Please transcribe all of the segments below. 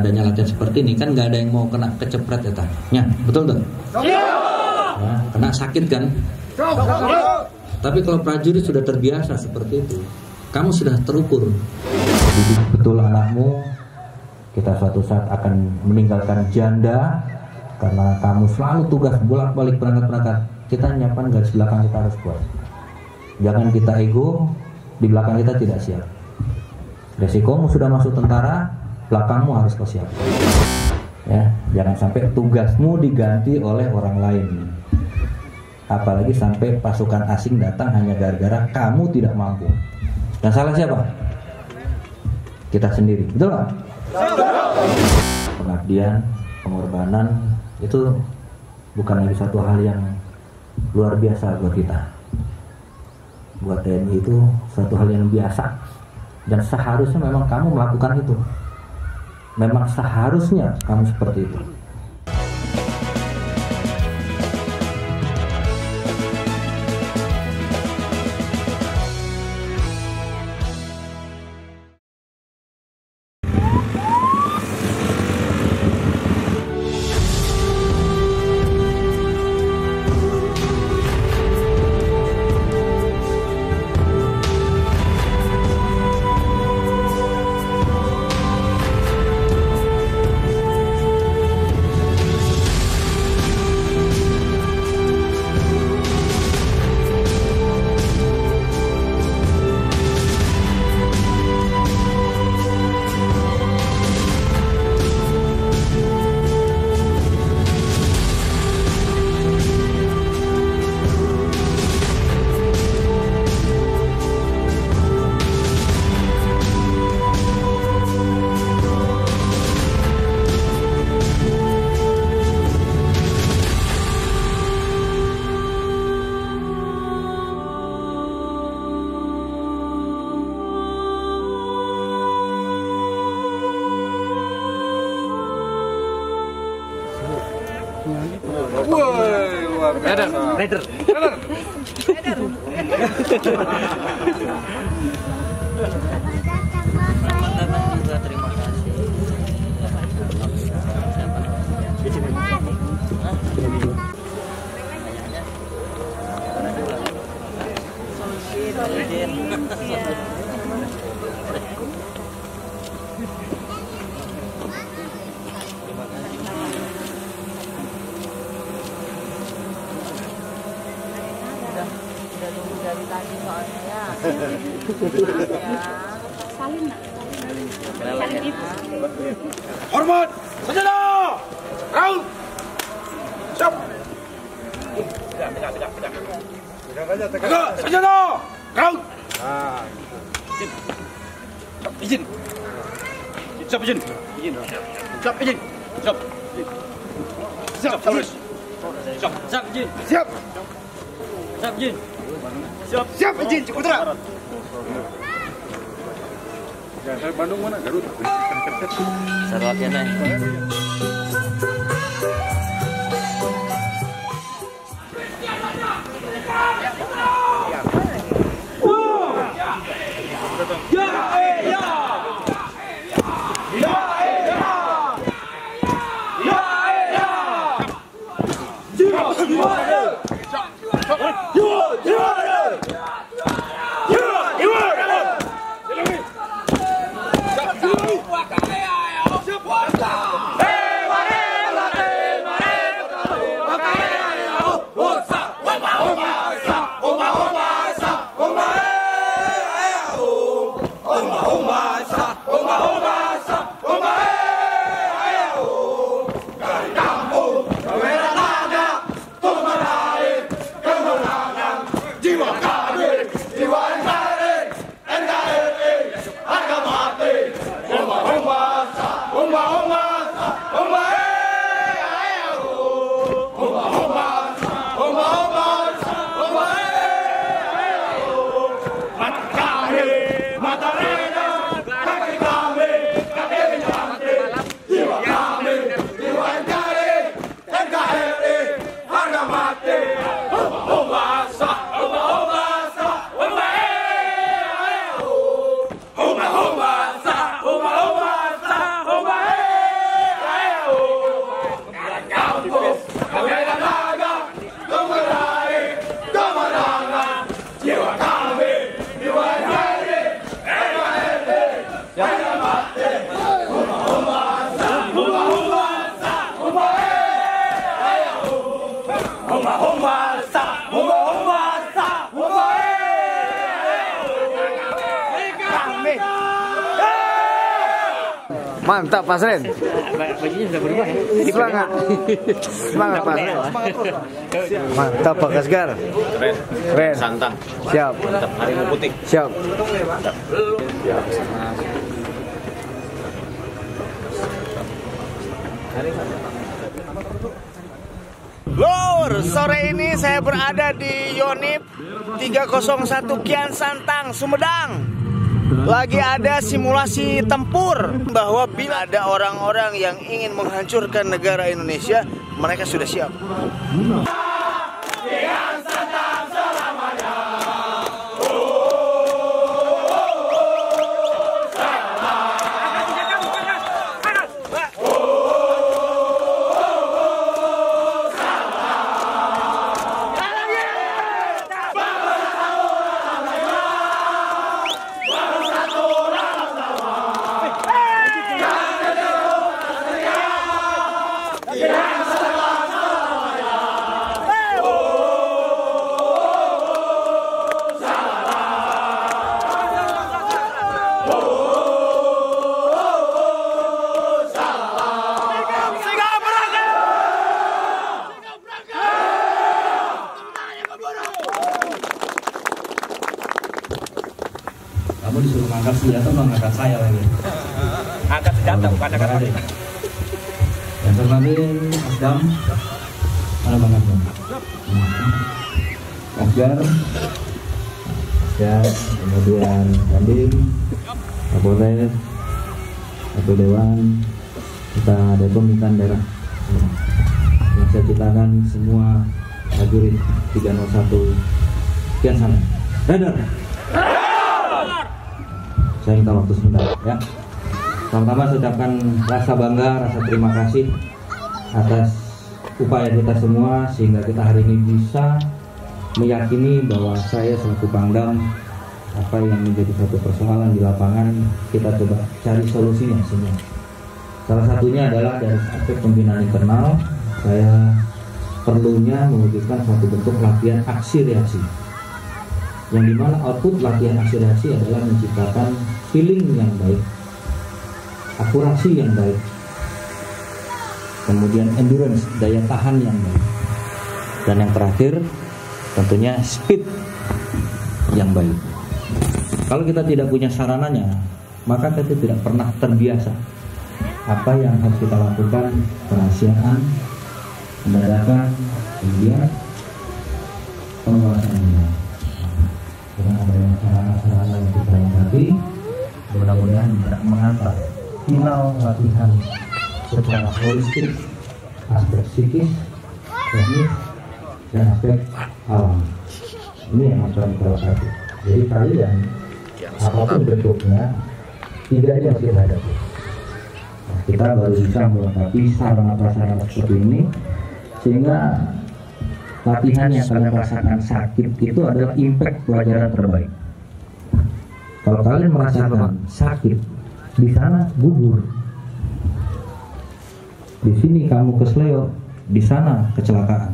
adanya latihan seperti ini kan nggak ada yang mau kena kecepret ya tah? Ya, betul tuh? Ya, kena sakit kan? Tapi kalau prajurit sudah terbiasa seperti itu, kamu sudah terukur. Didik betul anakmu, kita suatu saat akan meninggalkan janda karena kamu selalu tugas bolak-balik berangkat. Kita nyiapkan garis belakang kita harus kuat. Jangan kita ego, di belakang kita tidak siap. Resikomu sudah masuk tentara, belakangmu harus kau siap. Ya, jangan sampai tugasmu diganti oleh orang lain. Apalagi sampai pasukan asing datang hanya gara-gara kamu tidak mampu. Dan salah siapa? Kita sendiri, betul nggak? Pengabdian, pengorbanan itu bukan lagi satu hal yang luar biasa buat kita. Buat TNI itu satu hal yang biasa. Dan seharusnya memang kamu melakukan itu. Memang seharusnya kamu seperti itu. Raider. Teman-teman juga terima kasih. Udah nunggu dari tadi soalnya ya. Salin nak. Salin itu. Hormat, senjata, raut, siap. Tegak, senjata, raut. Izin. Siap izin. Siap izin. Siap. Siap terus. Siap izin. Siap. Siap izin. Siap izin, cukup terang. Ya, saya Bandung mana? Garut. Sarwa kene. Mantap Pak Sren. Bajunya sudah berubah ya. Semangat. Semangat Pak Sren. Mantap Pak Kasgar. Keren. Santang. Siap. Mantap. Harimau putih. Siap. Lur, sore ini saya berada di Yonif 301 Kian Santang, Sumedang. Lagi ada simulasi tempur bahwa bila ada orang-orang yang ingin menghancurkan negara Indonesia, mereka sudah siap. Kian Santang selamanya. Kamu disuruh ngangkat senjata, ngangkat saya lagi. Angkat senjata bukan angkat aja. Yang terkadang Asdam, mana Bang Asdam? Asgar, kemudian Kandim, Kapolres, Satu Dewan, kita Dekomitan daerah. Yang saya ceritakan semua prajurit 301 Kian Santang. Radar. Saya minta waktu sebentar ya. Pertama saya ucapkan rasa bangga, rasa terima kasih atas upaya kita semua sehingga kita hari ini bisa meyakini bahwa saya selaku Pangdam, apa yang menjadi satu persoalan di lapangan kita coba cari solusinya semua. Salah satunya adalah dari aspek pembinaan internal, saya perlunya mewujudkan suatu bentuk latihan aksi reaksi, yang dimana output latihan aksi reaksi adalah menciptakan feeling yang baik, akurasi yang baik, kemudian endurance, daya tahan yang baik, dan yang terakhir tentunya speed yang baik. Kalau kita tidak punya sarananya, maka kita tidak pernah terbiasa. Apa yang harus kita lakukan, kerahasiaan, pendadakan, kemudian penguasaannya. Dengan adanya sarana-sarana yang kita lengkapi, mudah-mudahan tidak mengantar final latihan secara holistik, aspek psikis, teknis, dan aspek alam. Ini yang harus kita lengkapi. Jadi kalian apapun bentuknya, tidak ada yang kita hadapi. Nah, kita baru bisa melengkapi sarana-prasarana seperti ini, sehingga latihan yang kalian rasakan sakit itu adalah impact pelajaran terbaik. Kalau kalian merasakan sakit, di sana gugur. Di sini kamu kesleo, di sana kecelakaan.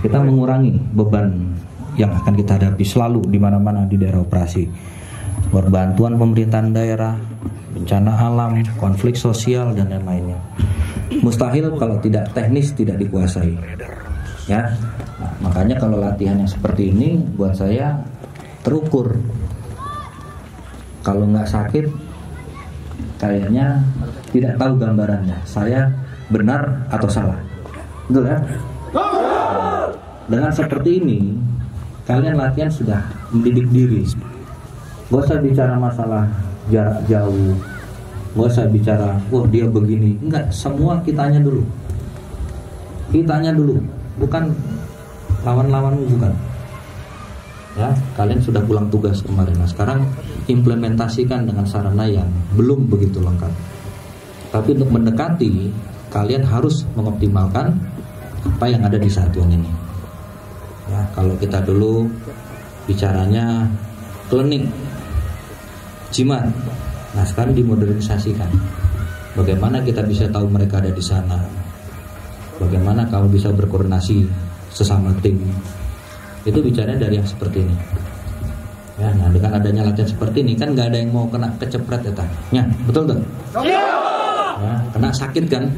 Kita mengurangi beban yang akan kita hadapi selalu di mana-mana di daerah operasi. Bantuan pemerintahan daerah, bencana alam, konflik sosial dan lain-lainnya. Mustahil kalau tidak teknis, tidak dikuasai. Ya, nah, makanya kalau latihan yang seperti ini buat saya terukur. Kalau nggak sakit, kayaknya tidak tahu gambarannya. Saya benar atau salah, betul ya? Dengan seperti ini, kalian latihan sudah mendidik diri. Gak usah bicara masalah jarak jauh, gak usah bicara, wah dia begini. Enggak, semua kitanya dulu. Kitanya dulu. Bukan lawan-lawanmu, bukan. Ya, kalian sudah pulang tugas kemarin. Nah, sekarang implementasikan dengan sarana yang belum begitu lengkap. Tapi untuk mendekati, kalian harus mengoptimalkan apa yang ada di satuan ini. Ya, kalau kita dulu bicaranya klinik, jimat. Nah, sekarang dimodernisasikan. Bagaimana kita bisa tahu mereka ada di sana? Bagaimana kamu bisa berkoordinasi sesama tim? Itu bicaranya dari yang seperti ini. Ya, nah dengan adanya latihan seperti ini kan nggak ada yang mau kena kecepret ya, ya betul tuh? Ya, kena sakit kan?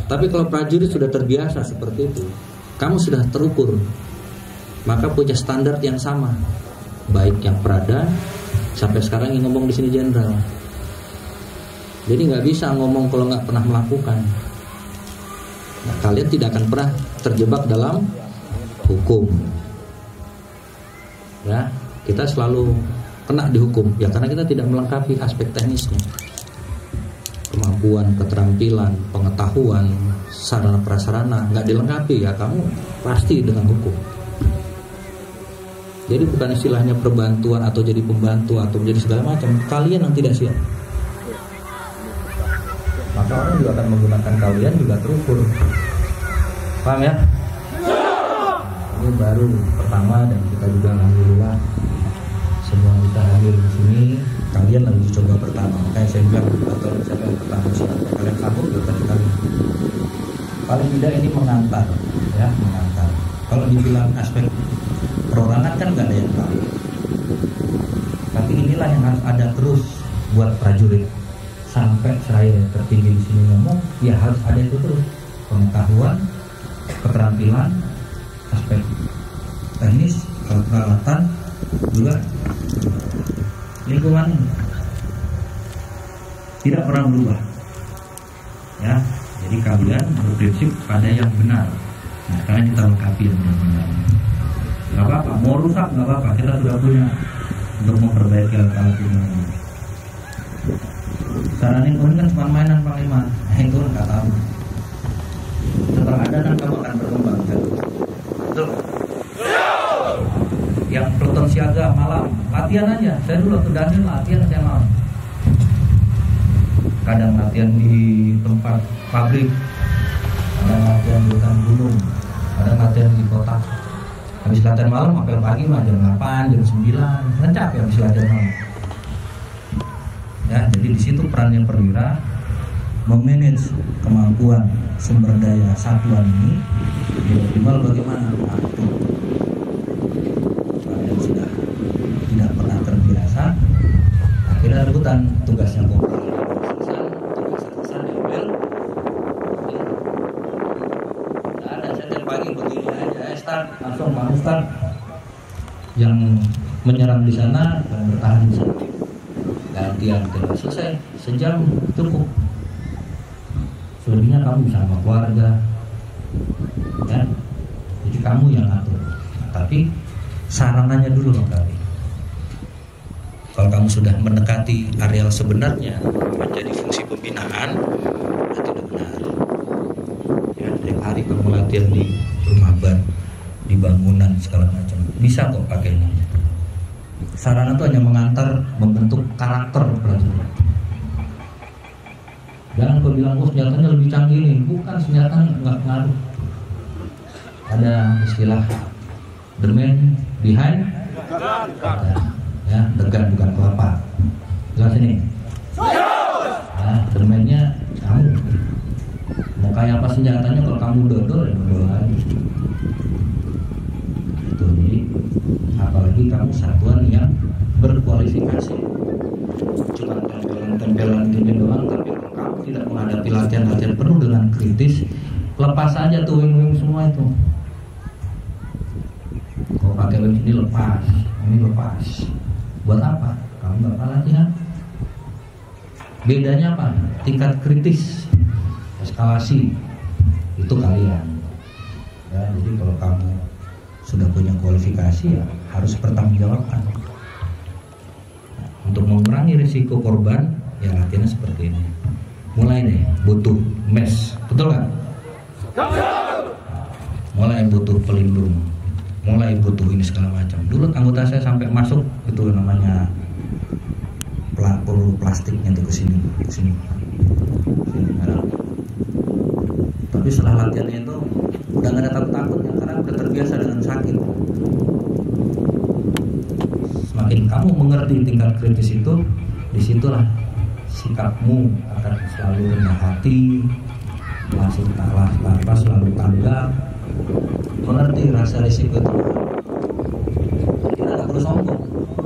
Tapi kalau prajurit sudah terbiasa seperti itu, kamu sudah terukur, maka punya standar yang sama, baik yang Prada sampai sekarang yang ngomong di sini jenderal. Jadi nggak bisa ngomong kalau nggak pernah melakukan. Nah, kalian tidak akan pernah terjebak dalam hukum. Ya, kita selalu kena dihukum ya karena kita tidak melengkapi aspek teknisnya. Kemampuan, keterampilan, pengetahuan, sarana prasarana nggak dilengkapi ya kamu pasti dengan hukum. Jadi bukan istilahnya perbantuan atau jadi pembantu atau menjadi segala macam, kalian yang tidak siap. Maka orang juga akan menggunakan kalian juga terukur. Paham ya? Ini baru pertama dan kita juga alhamdulillah semua kita hadir di sini. Kalian lagi coba pertama, makanya saya bilang atau siapa yang pertama siapa kalian kabur bukan kalian. Paling tidak ini mengantar, ya mengantar. Kalau dibilang aspek perorangan kan nggak ada yang tahu. Tapi inilah yang harus ada terus buat prajurit. Sampai saya tertinggi di sini ngomong, ya harus ada itu terus pengetahuan, keterampilan, aspek teknis, peralatan, juga lingkungan tidak pernah berubah. Ya, jadi kalian berprinsip pada yang benar. Nah, karena kita lengkapi yang benar. Gak apa-apa, mau rusak gak apa-apa, kita sudah punya untuk memperbaiki alat-alat ini. Saranin ini kan cuma mainan Panglima, nah itu nggak tahu. Setelah ada kan kamu akan berkembang, betul? Yang peloton siaga malam, latihan aja. Saya dulu waktu Daniel latihan saya malam. Kadang latihan di tempat pabrik, kadang latihan di hutan gunung, kadang latihan di kota. Habis latihan malam, apel pagi mah jam 8, jam 9, kan capek habis latihan malam. Ya, jadi di situ perannya perwira memanage kemampuan sumber daya satuan ini optimal bagaimana? Kalian sudah tidak pernah terbiasa, akhirnya rebutan tugasnya kopral. Tugas diambil. Tidak ada setiap pagi begini aja, start langsung kamu start. Yang menyerang di sana dan bertahan di sana. Gantian tidak selesai sejam cukup. Selebihnya kamu sama keluarga, ya. Jadi kamu yang atur. Nah, tapi sarananya dulu kali. Kalau kamu sudah mendekati areal sebenarnya menjadi fungsi pembinaan, itu tidak benar. Ya, dari hari kamu latihan di rumah ban, di bangunan segala macam, bisa kok pakainya. Sarana itu hanya mengantar membentuk karakter prajurit. Jangan kau bilang senjatanya lebih canggih nih, bukan senjata nggak ngaruh. Ada istilah the man behind, ya the gun bukan kelapa. Jelas ini. Ya, the man-nya kamu. Mau kayak apa senjatanya kalau kamu dodol ya dodol lagi. Apalagi kamu satuan yang berkualifikasi, cuma tempelan gini doang, tapi kamu tidak menghadapi latihan-latihan penuh dengan kritis, lepas aja tuh wing-wing semua itu. Kalau pakai wing ini lepas, ini lepas, buat apa? Kamu nggak pernah latihan. Bedanya apa? Tingkat kritis, eskalasi itu kalian. Ya, jadi kalau kamu sudah punya kualifikasi ya harus bertanggungjawabkan. Nah, untuk mengurangi risiko korban ya latihannya seperti ini. Mulai nih butuh mes, betul nggak? Mulai butuh pelindung, mulai butuh ini segala macam. Dulu anggota saya sampai masuk itu namanya peluru plastiknya itu ke sini. Tapi setelah latihannya itu udah nggak ada takut-takutnya karena udah terbiasa dengan sakit. Semakin kamu mengerti tingkat kritis itu, disitulah sikapmu akan selalu rendah hati, langsung tanpa selalu tanggap, mengerti rasa risiko itu. Jadi kita nggak perlu sombong,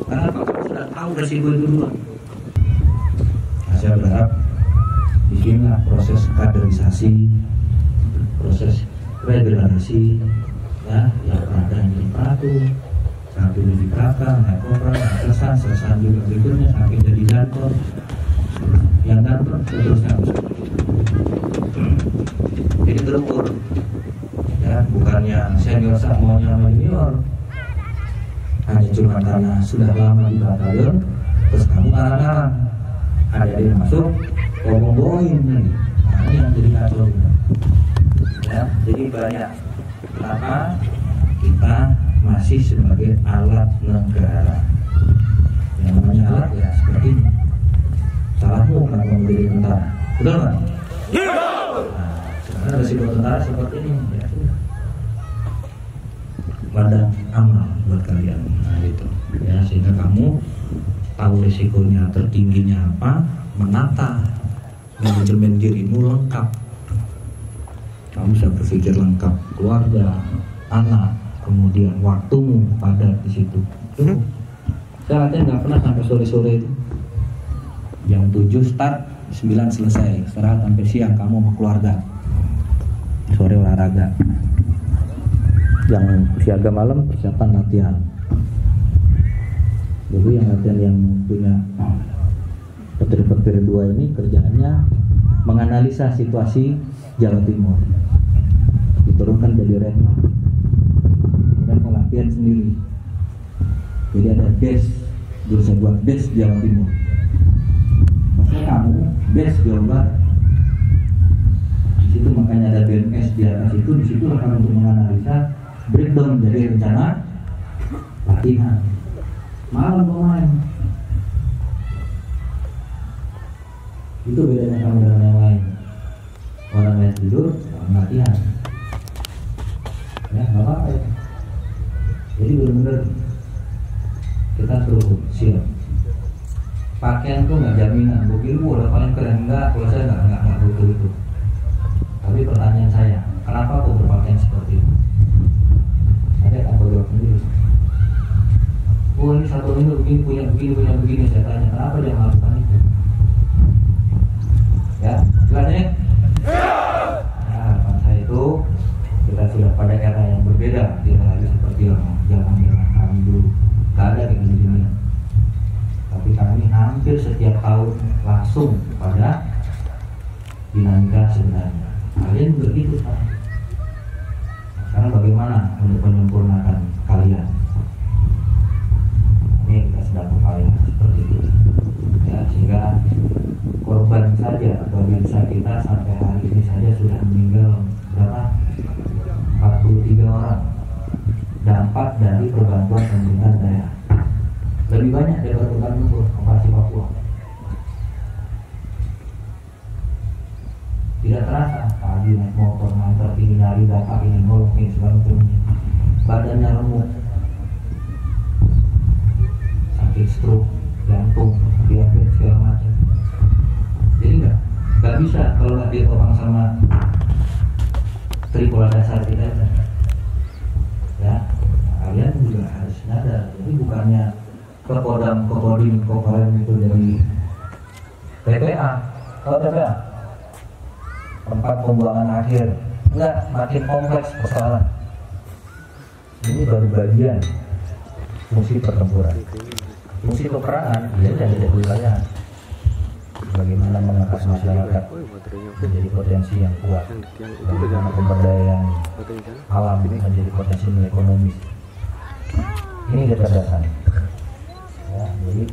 karena kamu sudah tahu resiko itu dulu. Nah, saya berharap disinilah proses kaderisasi, proses regenerasi, ya, yang ada di Patu, saat dulu di belakang, naik kopral, selesai juga berikutnya sampai jadi dantor, yang dantor seterusnya. Jadi terukur, ya, bukannya senior maunya sama junior, hanya cuma karena sudah lama di batalion, terus kamu ngarang-ngarang, ada yang masuk, ngomong-ngomongin lagi, nah ini yang jadi kacau. Ya, jadi banyak kenapa kita masih sebagai alat negara. Yang namanya alat ya seperti ini. Salahmu kenapa menjadi tentara? Betul nggak? Nah, sekarang resiko tentara seperti ini. Ya, ladang amal buat kalian. Nah itu. Ya, sehingga kamu tahu risikonya tertingginya apa, menata manajemen dirimu lengkap. Kamu bisa berpikir lengkap, keluarga, anak, kemudian waktumu padat di situ. Saya latihan nggak pernah sampai sore-sore itu. Jam 7 start, 9 selesai. Istirahat sampai siang, kamu sama keluarga. Sore olahraga. Yang siaga malam persiapan latihan. Jadi yang latihan yang punya petir-petir 2 ini kerjaannya menganalisa situasi Jawa Timur, diturunkan jadi Renma, kemudian mau latihan sendiri. Jadi ada des, dulu saya buat des Jawa Timur. Maksudnya kamu des Jawa Barat. Di situ makanya ada BMS di atas itu. Di situ akan untuk menganalisa breakdown dari rencana latihan. Malam pemain. Itu bedanya kamu dengan yang lain. Orang lain tidur, orang latihan. Ya, nggak apa-apa ya. Jadi benar-benar kita suruh siap. Pakaian tuh nggak jaminan. Begini udah paling keren enggak? Kalau saya nggak butuh itu. Tapi pertanyaan saya, kenapa aku berpakaian seperti itu? Saya akan jawab sendiri. Oh ini satu ini punya begini. Saya tanya, kenapa dia melakukan itu? Ya, jelasnya? Nah, harapan saya itu kita sudah pada era yang berbeda, tidak lagi seperti zaman kami dulu. Gak ada kayak gini. Tapi kami hampir setiap tahun langsung pada dinamika sebenarnya. Kalian begitu kan? Sekarang bagaimana untuk menyempurnakan kalian? Ini kita sedang upaya seperti itu. Ya, sehingga korban saja babinsa kita sampai hari ini saja sudah meninggal berapa? 43 orang. Dampak dari perbantuan pemerintah daerah. Lebih banyak daripada perbantuan operasi Papua. Tidak terasa pagi naik motor ngantar ini nari dapat ini nolong ini segala macamnya. Badannya remuk, sakit stroke, jantung, diabetes segala macam. Jadi nggak bisa kalau nggak ditopang sama tripod dasar kita itu. Ya, kalian juga harus sadar. Jadi bukannya kopodim itu dari TPA. Kalau TPA tempat pembuangan akhir, enggak, makin kompleks persoalan. Ini baru bagian fungsi pertempuran. Fungsi peperangan dia dari wilayah. Bagaimana mengangkat masyarakat menjadi potensi yang kuat, bagaimana pemberdayaan alam menjadi potensi ekonomi. Ini kecerdasan. Ya, jadi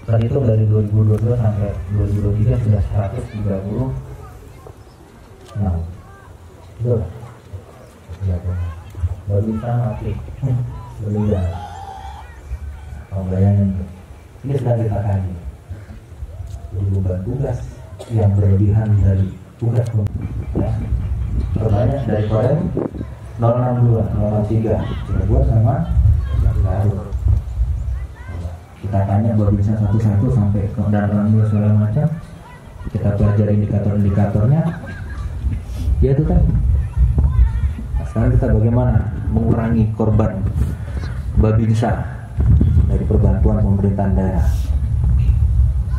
terhitung dari 2022 sampai 2023 sudah 136. Betul. Ya, baru bisa mati. Meninggal. Bayangin, ini sedang kita kaji. Beban tugas yang berlebihan dari tugas ya. Perbanyak dari Korem 062, 063 Cirebon sama Garut. Kita tanya bisa satu-satu sampai ke kendaraan segala macam. Kita pelajari indikator-indikatornya. Ya itu kan. Nah, sekarang kita bagaimana mengurangi korban Babinsa dari perbantuan pemerintahan daerah.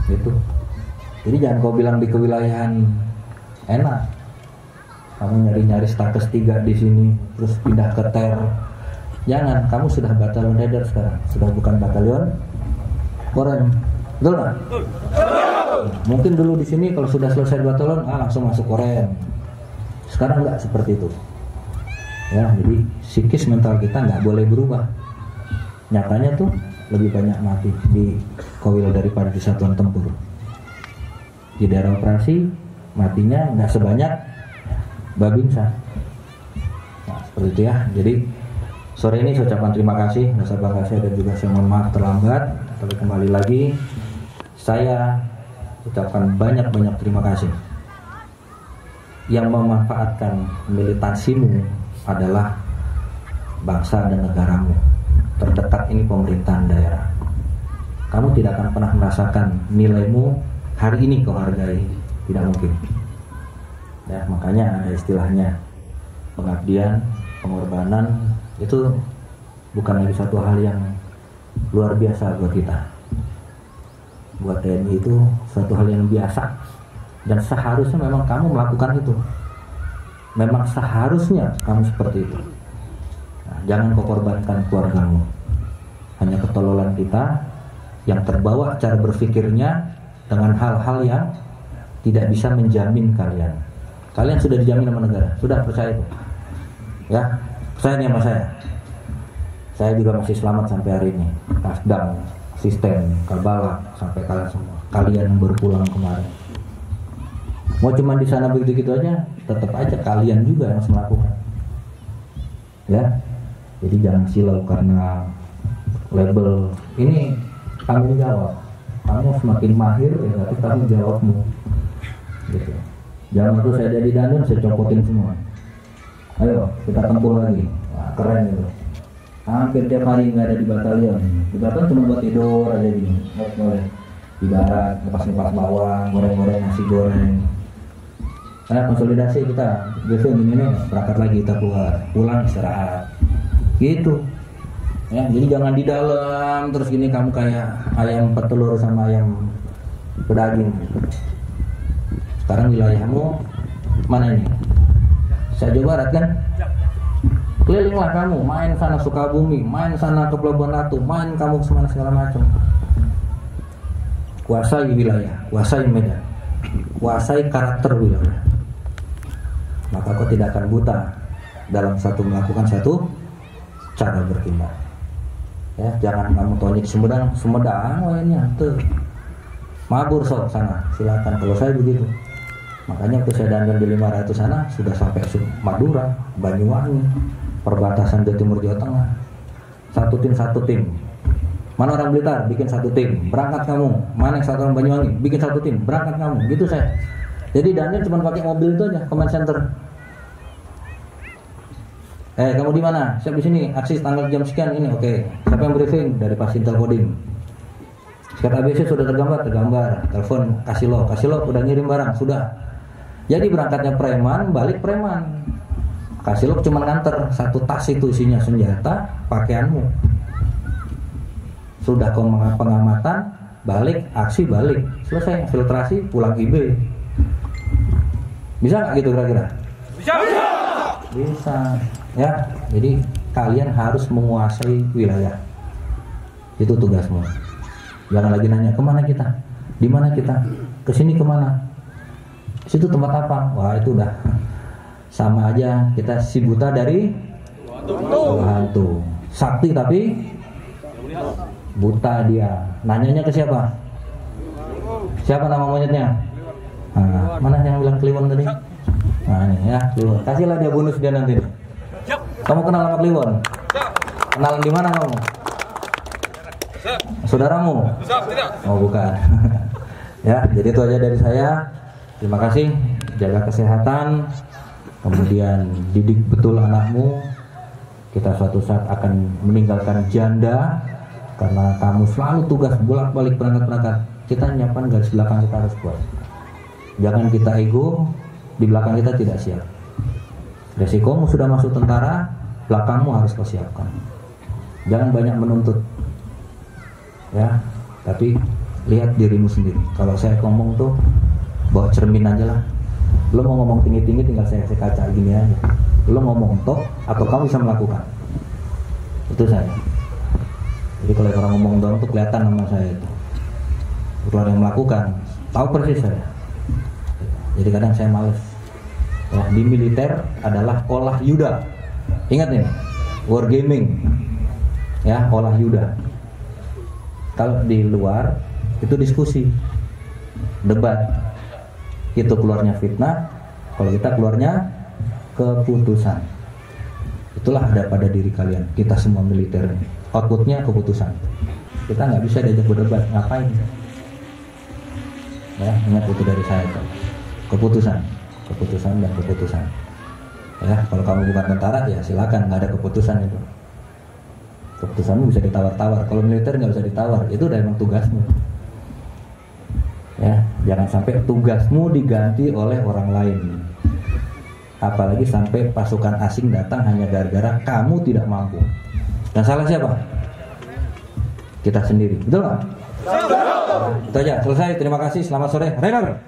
Gitu. Jadi jangan kau bilang di kewilayahan enak. Kamu nyari-nyari status 3 di sini, terus pindah ke ter. Jangan, kamu sudah batalion header sekarang, sudah bukan batalion korem. Betul nggak? Mungkin dulu di sini kalau sudah selesai batalion, langsung masuk korem. Sekarang nggak seperti itu. Ya, jadi psikis mental kita nggak boleh berubah. Nyatanya tuh lebih banyak mati di Kowil daripada di satuan tempur. Di daerah operasi matinya nggak sebanyak Babinsa. Nah, seperti itu ya. Jadi sore ini saya ucapkan terima kasih rasa bangga saya dan juga saya mohon maaf terlambat. Tapi kembali lagi saya ucapkan banyak-banyak terima kasih. Yang memanfaatkan militansimu adalah bangsa dan negaramu. Terdekat ini pemerintahan daerah. Kamu tidak akan pernah merasakan nilaimu hari ini kau hargai, tidak mungkin. Ya, makanya ada istilahnya pengabdian, pengorbanan itu bukan lagi satu hal yang luar biasa buat kita. Buat TNI itu suatu hal yang biasa dan seharusnya memang kamu melakukan itu. Memang seharusnya kamu seperti itu. Nah, jangan kau korbankan keluargamu. Hanya ketololan kita yang terbawa cara berpikirnya dengan hal-hal yang tidak bisa menjamin kalian. Kalian sudah dijamin sama negara, sudah percaya itu. Ya, percaya nih sama saya. Saya juga masih selamat sampai hari ini. Kasdam, Asisten, Kalbalak, sampai kalian semua. Kalian yang baru pulang kemarin. Mau cuma di sana begitu aja, tetap aja kalian juga yang harus melakukan. Ya, jadi jangan silau karena label ini tanggung jawab. Kamu semakin mahir, ya tapi tanggung jawabmu. Gitu. Jangan tuh saya jadi danun, saya copotin semua. Ayo kita tempur lagi. Wah, keren gitu. Hampir tiap hari nggak ada di batalion. Di batalion cuma buat tidur aja gini. Boleh. Di barat, lepas-lepas bawang, goreng-goreng nasi goreng. Nah, konsolidasi kita biasanya gini nih, berangkat lagi kita keluar, pulang istirahat. Gitu. Ya, jadi jangan di dalam terus gini kamu kayak ayam petelur sama ayam pedaging. Sekarang wilayahmu mana ini? Saya Jawa Barat kan? Kelilinglah kamu, main sana Sukabumi, main sana ke Pelabuhan Ratu, main kamu semana segala macam. Kuasai wilayah, kuasai medan, kuasai karakter wilayah. Maka kau tidak akan buta dalam melakukan satu cara bertindak. Ya, jangan kamu tonik Sumedang, wah ini tuh mabur sok sana, silakan. Kalau saya begitu. Makanya waktu saya dandan di 500 sana sudah sampai Madura, Banyuwangi, perbatasan Jawa Timur Jawa Tengah. Satu tim. Mana orang Blitar, bikin satu tim, berangkat kamu. Mana yang satu orang Banyuwangi, bikin satu tim, berangkat kamu. Gitu saya. Jadi dandan cuma pakai mobil itu aja, command center. Kamu di mana? Siap di sini. Aksi tanggal jam sekian ini. Oke. Siapa yang briefing? Dari Pas Intel Kodim. Sekat ABC sudah tergambar. Telepon kasih lo udah ngirim barang, sudah. Jadi berangkatnya preman, balik preman. Kasih lo cuma nganter satu tas itu isinya senjata, pakaianmu. Sudah pengamatan, balik, aksi balik. Selesai, filtrasi, pulang IB. Bisa nggak gitu kira-kira? Bisa. Ya, jadi kalian harus menguasai wilayah. Itu tugasmu. Jangan lagi nanya kemana kita, di mana kita, kesini kemana, situ tempat apa? Wah itu udah sama aja kita si buta dari hantu. Sakti tapi buta dia. Nanyanya ke siapa? Siapa nama monyetnya? Nah, mana yang bilang Kliwon tadi? Nah ini ya Kliwon. Kasihlah dia bonus dia nanti. Kamu kenal sama Kliwon? Kenalan di mana kamu? Saudaramu? Oh bukan. Ya, jadi itu aja dari saya. Terima kasih. Jaga kesehatan. Kemudian didik betul anakmu. Kita suatu saat akan meninggalkan janda karena kamu selalu tugas bolak-balik berangkat-berangkat. Kita nyiapkan garis belakang kita harus kuat. Jangan kita ego, di belakang kita tidak siap. Resikomu sudah masuk tentara, belakangmu harus kau siapkan. Jangan banyak menuntut, ya. Tapi lihat dirimu sendiri. Kalau saya ngomong tuh bawa cermin aja lah. Lo mau ngomong tinggi-tinggi tinggal saya kaca gini aja. Lo ngomong toh atau kamu bisa melakukan. Itu saya. Jadi kalau orang ngomong doang tuh kelihatan sama saya itu. Keluar yang melakukan, tahu persis saya. Jadi kadang saya males. Ya, di militer adalah olah yuda. Ingat nih, wargaming. Ya, olah yuda. Kalau di luar itu diskusi, debat. Itu keluarnya fitnah. Kalau kita keluarnya keputusan. Itulah ada pada diri kalian. Kita semua militer. Outputnya keputusan. Kita nggak bisa diajak berdebat. Ngapain? Ya, ingat itu dari saya tuh. Keputusan dan keputusan. Ya, kalau kamu bukan tentara ya silakan, nggak ada keputusan itu. Keputusanmu bisa ditawar-tawar. Kalau militer nggak bisa ditawar, itu udah emang tugasmu. Ya, jangan sampai tugasmu diganti oleh orang lain. Apalagi sampai pasukan asing datang hanya gara-gara kamu tidak mampu. Dan salah siapa? Kita sendiri, betul nggak? Itu aja, selesai. Terima kasih. Selamat sore. Renner.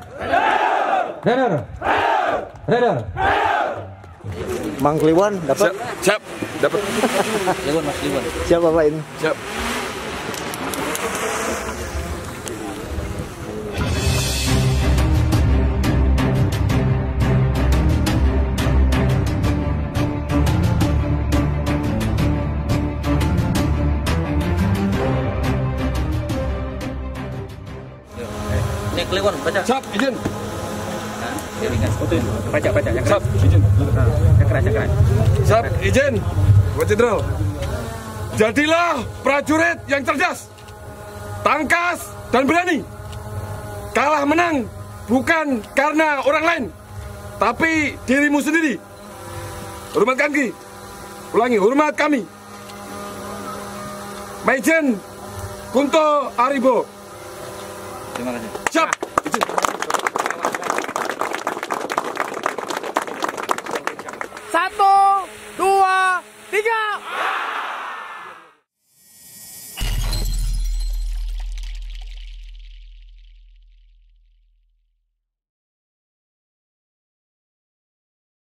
Mang Kliwon dapat? Siap, dapat. Kliwon, Mas Kliwon. Siap Bapak ini. Siap. Ini Kliwon, baca. Siap, izin. Baca. Yang Siap, izin. Yang keras. Siap, izin. Pak Jenderal. Jadilah prajurit yang cerdas, tangkas dan berani. Kalah menang bukan karena orang lain, tapi dirimu sendiri. Hormat kami. Ulangi, hormat kami. Majen Kunto Aribo. Terima kasih. Siap. Izin. Satu.